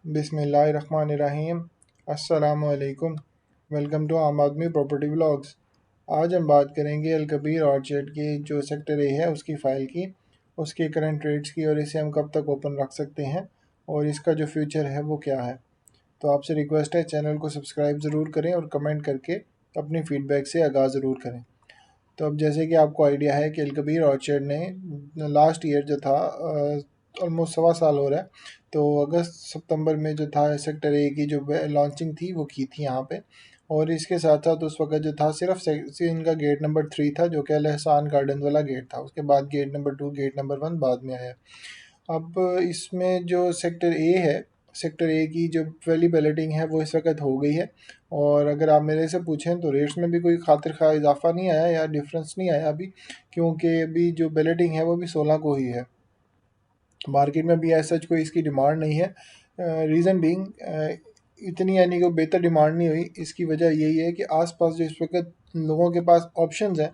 बिस्मिल्लाहिर्रहमानिर्रहीम। अस्सलामुअलैकुम। Welcome to आम आदमी प्रॉपर्टी ब्लॉग्स। आज हम बात करेंगे अलकबीर ऑर्चर्ड की जो सेक्टर ए है उसकी फ़ाइल की, उसके करंट रेट्स की और इसे हम कब तक ओपन रख सकते हैं और इसका जो फ्यूचर है वो क्या है। तो आपसे रिक्वेस्ट है चैनल को सब्सक्राइब ज़रूर करें और कमेंट करके अपनी फ़ीडबैक से आगाज़ ज़रूर करें। तो अब जैसे कि आपको आइडिया है कि अलकबीर ऑर्चर्ड ने लास्ट ईयर जो था ऑलमोस्ट सवा साल हो रहा है, तो अगस्त सितंबर में जो था सेक्टर ए की जो लॉन्चिंग थी वो की थी यहाँ पे। और इसके साथ साथ उस वक्त जो था सिर्फ इनका गेट नंबर 3 था जो कि अल एहसान गार्डन वाला गेट था। उसके बाद गेट नंबर 2 गेट नंबर 1 बाद में आया। अब इसमें जो सेक्टर ए है, सेक्टर ए की जो पहली बैलेटिंग है वो इस वक्त हो गई है। और अगर आप मेरे से पूछें तो रेट्स में भी कोई खातिर खा इजाफा नहीं आया या डिफरेंस नहीं आया अभी, क्योंकि अभी जो बैलेटिंग है वो भी 16 को ही है। मार्केट में भी ऐसा कोई इसकी डिमांड नहीं है। रीज़न बीइंग इतनी यानी कि बेहतर डिमांड नहीं हुई। इसकी वजह यही है कि आसपास जो इस वक्त लोगों के पास ऑप्शंस हैं,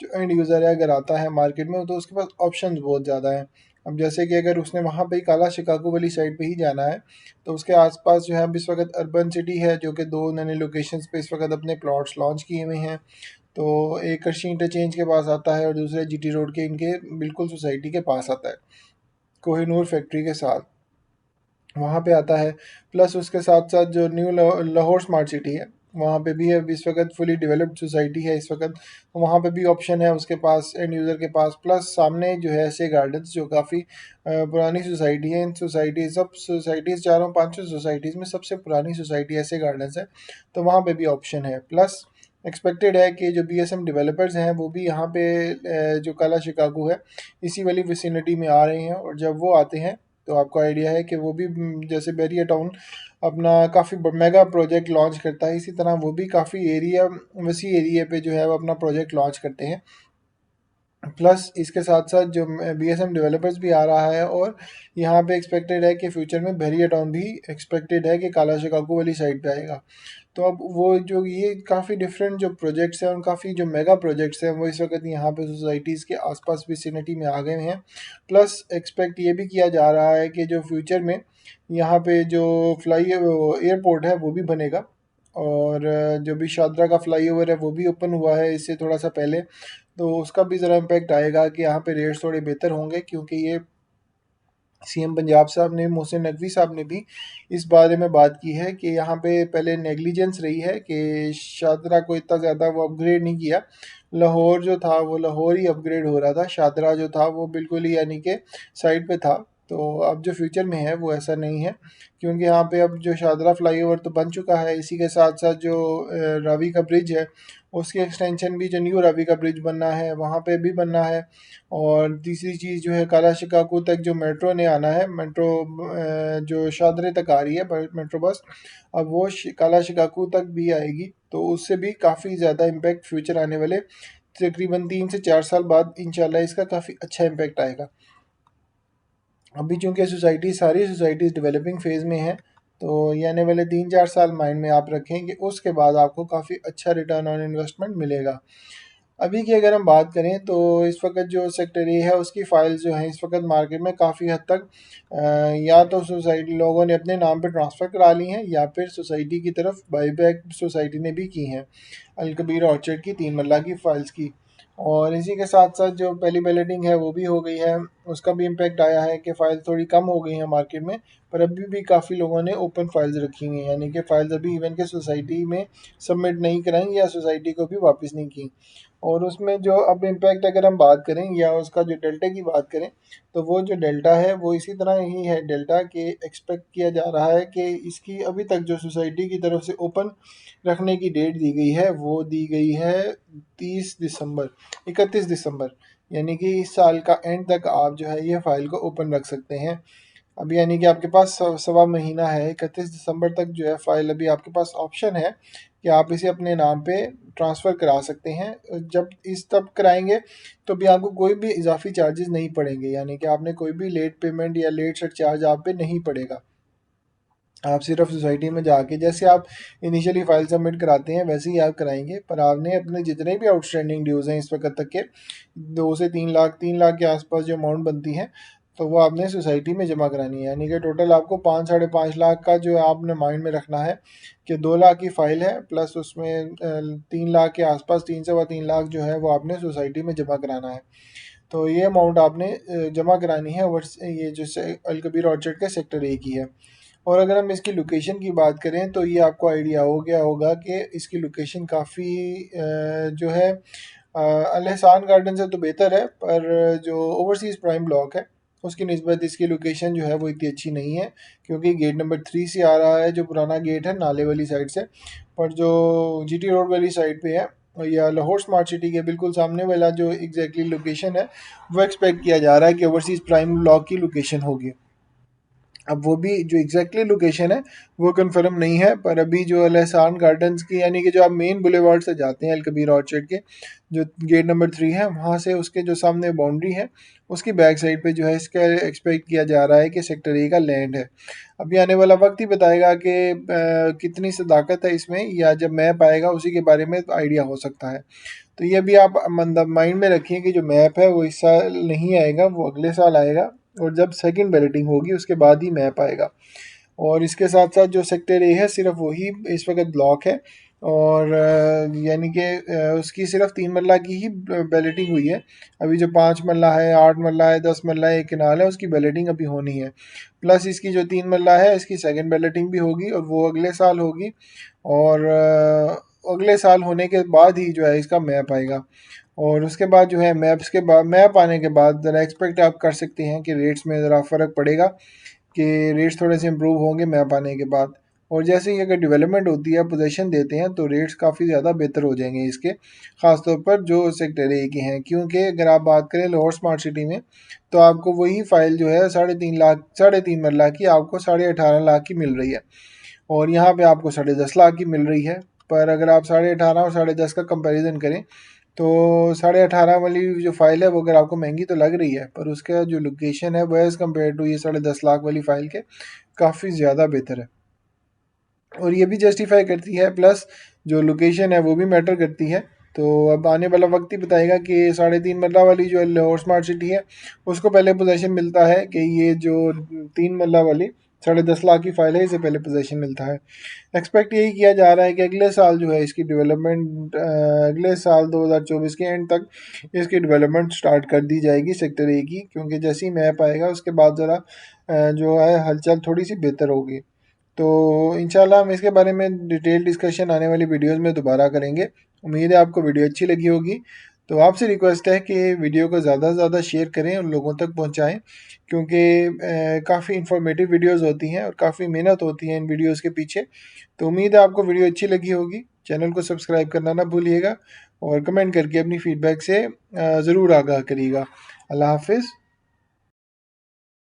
जो एंड यूज़र है अगर आता है मार्केट में तो उसके पास ऑप्शंस बहुत ज़्यादा हैं। अब जैसे कि अगर उसने वहाँ पे ही काला शिकागो वाली साइड पे ही जाना है तो उसके आसपास जो है अब इस वक्त अर्बन सिटी है जो कि 2 नए लोकेशंस पे इस वक्त अपने प्लॉट्स लॉन्च किए हुए हैं। तो एक कृषि इंटरचेंज के पास आता है और दूसरे जीटी रोड के इनके बिल्कुल सोसाइटी के पास आता है, कोहिनूर फैक्ट्री के साथ वहाँ पे आता है। प्लस उसके साथ साथ जो न्यू लाहौर स्मार्ट सिटी है वहाँ पे भी है, इस वक्त फुली डेवलप्ड सोसाइटी है इस वक्त, तो वहाँ पे भी ऑप्शन है उसके पास एंड यूज़र के पास। प्लस सामने जो है ऐसे गार्डन्स जो काफ़ी पुरानी सोसाइटी है, इन सोसाइटी सब सोसाइटीज़ चारों पाँचों सोसाइटीज़ में सबसे पुरानी सोसाइटी ऐसे गार्डन्स है, तो वहाँ पे भी ऑप्शन है। प्लस एक्सपेक्टेड है कि जो बीएसएम डेवलपर्स हैं वो भी यहाँ पे जो काला शिकागो है इसी वाली विसिनिटी में आ रहे हैं, और जब वो आते हैं तो आपको आइडिया है कि वो भी जैसे बैरिया टाउन अपना काफ़ी मेगा प्रोजेक्ट लॉन्च करता है, इसी तरह वो भी काफ़ी एरिया वसी एरिया पे जो है वो अपना प्रोजेक्ट लॉन्च करते हैं। प्लस इसके साथ साथ जो बीएसएम डेवलपर्स भी आ रहा है, और यहाँ पे एक्सपेक्टेड है कि फ्यूचर में बैरिया टाउन भी एक्सपेक्टेड है कि काला शिकागो वाली साइड पे आएगा। तो अब वो जो ये काफ़ी डिफरेंट जो प्रोजेक्ट्स हैं और काफ़ी जो मेगा प्रोजेक्ट्स हैं वो इस वक्त यहाँ पे सोसाइटीज़ के आसपास विसिनिटी में आ गए हैं। प्लस एक्सपेक्ट ये भी किया जा रहा है कि जो फ्यूचर में यहाँ पे जो फ्लाई एयरपोर्ट है वो भी बनेगा, और जो भी शादरा का फ्लाई ओवर है वो भी ओपन हुआ है इससे थोड़ा सा पहले, तो उसका भी ज़रा इम्पेक्ट आएगा कि यहाँ पे रेट्स थोड़े बेहतर होंगे, क्योंकि ये सीएम पंजाब साहब ने, मोहसिन नकवी साहब ने भी इस बारे में बात की है कि यहाँ पे पहले नेग्लिजेंस रही है कि शादरा को इतना ज़्यादा वो अपग्रेड नहीं किया। लाहौर जो था वो लाहौर ही अपग्रेड हो रहा था, शादरा जो था वो बिल्कुल ही यानी कि साइड पे था। तो अब जो फ्यूचर में है वो ऐसा नहीं है, क्योंकि यहाँ पे अब जो शादरा फ्लाईओवर तो बन चुका है, इसी के साथ साथ जो रावी का ब्रिज है उसकी एक्सटेंशन भी, जो न्यू रावी का ब्रिज बनना है वहाँ पे भी बनना है। और तीसरी चीज़ जो है काला शिकागो तक जो मेट्रो ने आना है, मेट्रो जो शादरे तक आ रही है मेट्रो बस, अब वो काला शिकागो तक भी आएगी, तो उससे भी काफ़ी ज़्यादा इम्पैक्ट फ्यूचर आने वाले तकरीबन 3 से 4 साल बाद इंशाल्लाह इसका काफ़ी अच्छा इम्पैक्ट आएगा। अभी चूँकि सोसाइटी सारी सोसाइटीज़ डेवलपिंग फ़ेज़ में है, तो ये आने वाले 3-4 साल माइंड में आप रखें कि उसके बाद आपको काफ़ी अच्छा रिटर्न ऑन इन्वेस्टमेंट मिलेगा। अभी की अगर हम बात करें तो इस वक्त जो सेक्टर ए है उसकी फ़ाइल्स जो हैं इस वक्त मार्केट में काफ़ी हद तक या तो सोसाइटी लोगों ने अपने नाम पे ट्रांसफ़र करा ली हैं या फिर सोसाइटी की तरफ बाईबैक सोसाइटी ने भी की हैं, अलकबीर ऑर्चर्ड की 3 मरला की फ़ाइल्स की। और इसी के साथ साथ जो पहली बैलेटिंग है वो भी हो गई है, उसका भी इम्पेक्ट आया है कि फ़ाइल थोड़ी कम हो गई हैं मार्केट में, पर अभी भी काफ़ी लोगों ने ओपन फाइल्स रखी हुई हैं, यानी कि फ़ाइल्स अभी इवन के सोसाइटी में सबमिट नहीं कराई या सोसाइटी को भी वापस नहीं की। और उसमें जो अब इम्पैक्ट अगर हम बात करें या उसका जो डेल्टा की बात करें, तो वो जो डेल्टा है वो इसी तरह ही है डेल्टा के, एक्सपेक्ट किया जा रहा है कि इसकी अभी तक जो सोसाइटी की तरफ से ओपन रखने की डेट दी गई है वो दी गई है 30 दिसंबर, 31 दिसंबर, यानी कि इस साल का एंड तक आप जो है ये फ़ाइल को ओपन रख सकते हैं। अभी यानी कि आपके पास सवा महीना है, 31 दिसंबर तक जो है फ़ाइल अभी आपके पास ऑप्शन है कि आप इसे अपने नाम पे ट्रांसफ़र करा सकते हैं। जब इस तब कराएंगे तो भी आपको कोई भी इजाफी चार्जेस नहीं पड़ेंगे, यानी कि आपने कोई भी लेट पेमेंट या लेट चार्ज आप पे नहीं पड़ेगा। आप सिर्फ सोसाइटी में जाके जैसे आप इनिशियली फ़ाइल सबमिट कराते हैं वैसे ही आप कराएंगे, पर आपने अपने जितने भी आउटस्टैंडिंग ड्यूज़ हैं इस वक्त तक के 2 से 3 लाख के आसपास जो अमाउंट बनती है, तो वो आपने सोसाइटी में जमा करानी है। यानी कि टोटल आपको 5-5.5 लाख का जो है आपने माइंड में रखना है कि 2 लाख की फ़ाइल है, प्लस उसमें 3 लाख के आसपास, 3 से 3 लाख जो है वो आपने सोसाइटी में जमा कराना है। तो ये अमाउंट आपने जमा करानी है वर्स ये जो अलकबीर ऑर्चर्ड के सेक्टर ए की है। और अगर हम इसकी लोकेशन की बात करें तो ये आपको आइडिया हो गया होगा कि इसकी लोकेशन काफ़ी जो है अल एहसान गार्डन से तो बेहतर है, पर जो ओवरसीज़ प्राइम ब्लॉक है उसकी निस्बत इसकी लोकेशन जो है वो इतनी अच्छी नहीं है, क्योंकि गेट नंबर 3 से आ रहा है, जो पुराना गेट है नाले वाली साइड से। पर जो जीटी रोड वाली साइड पे है या लाहौर स्मार्ट सिटी के बिल्कुल सामने वाला जो एग्जैक्टली लोकेशन है, वो एक्सपेक्ट किया जा रहा है कि ओवरसीज़ प्राइम ब्लॉक की लोकेशन होगी। अब वो भी जो एग्जैक्टली लोकेशन है वो कंफर्म नहीं है, पर अभी जो अल एहसान गार्डन्स की, यानी कि जो आप मेन बुलेवार्ड से जाते हैं अल कबीर ऑर्चर्ड के, जो गेट नंबर 3 है वहाँ से उसके जो सामने बाउंड्री है उसकी बैक साइड पे जो है इसका एक्सपेक्ट किया जा रहा है कि सेक्टर ए का लैंड है। अभी आने वाला वक्त ही बताएगा कि कितनी सदाकत है इसमें, या जब मैप आएगा उसी के बारे में आइडिया हो सकता है। तो ये भी आप माइंड में रखिए कि जो मैप है वो इस साल नहीं आएगा, वो अगले साल आएगा, और जब सेकंड बैलेटिंग होगी उसके बाद ही मैप आएगा। और इसके साथ साथ जो सेक्टर ए है सिर्फ वही इस वक्त ब्लॉक है, और यानी कि उसकी सिर्फ 3 मरला की ही बैलेटिंग हुई है। अभी जो 5 मरला है, 8 मरला है, 10 मरला है, एक किनाल है, उसकी बैलेटिंग अभी होनी है। प्लस इसकी जो 3 मरला है इसकी सेकंड बैलेटिंग भी होगी और वो अगले साल होगी। और अगले साल होने के बाद ही जो है इसका मैप आएगा। और उसके बाद जो है मैप आने के बाद ज़रा एक्सपेक्ट आप कर सकते हैं कि रेट्स में ज़रा फ़र्क पड़ेगा, कि रेट्स थोड़े से इम्प्रूव होंगे मैप आने के बाद। और जैसे ही अगर डेवलपमेंट होती है, पोजीशन देते हैं, तो रेट्स काफ़ी ज़्यादा बेहतर हो जाएंगे इसके, ख़ास तौर पर जो सेक्टर ए के हैं। क्योंकि अगर आप बात करें लाहौर स्मार्ट सिटी में, तो आपको वही फ़ाइल जो है 3.5 लाख, 3.5 मरला की आपको 18.5 लाख की मिल रही है, और यहाँ पे आपको 10.5 लाख की मिल रही है। पर अगर आप 18.5 और 10.5 का कंपैरिजन करें, तो 18.5 वाली जो फ़ाइल है वो अगर आपको महंगी तो लग रही है, पर उसका जो लोकेशन है वो एज़ कम्पेयर टू ये 10.5 लाख वाली फ़ाइल के काफ़ी ज़्यादा बेहतर है। और ये भी जस्टिफाई करती है, प्लस जो लोकेशन है वो भी मैटर करती है। तो अब आने वाला वक्त ही बताएगा कि 3.5 मरला वाली जो लाहौर स्मार्ट सिटी है उसको पहले पोजेसन मिलता है, कि ये जो 3 मरला वाली 10.5 लाख की फ़ाइल है इसे पहले पोजेसन मिलता है। एक्सपेक्ट यही किया जा रहा है कि अगले साल जो है इसकी डेवलपमेंट, अगले साल 2024 के एंड तक इसकी डेवलपमेंट स्टार्ट कर दी जाएगी सेक्टर ए की, क्योंकि जैसे ही मैप आएगा उसके बाद ज़रा जो है हलचल थोड़ी सी बेहतर होगी। तो इंशाल्लाह हम इसके बारे में डिटेल डिस्कशन आने वाली वीडियोस में दोबारा करेंगे। उम्मीद है आपको वीडियो अच्छी लगी होगी। तो आपसे रिक्वेस्ट है कि वीडियो को ज़्यादा से ज़्यादा शेयर करें और लोगों तक पहुंचाएं, क्योंकि काफ़ी इन्फॉर्मेटिव वीडियोस होती हैं और काफ़ी मेहनत होती है इन वीडियोस के पीछे। तो उम्मीद है आपको वीडियो अच्छी लगी होगी। चैनल को सब्सक्राइब करना ना भूलिएगा, और कमेंट करके अपनी फ़ीडबैक से ज़रूर आगाह करिएगा। अल्लाह हाफिज़।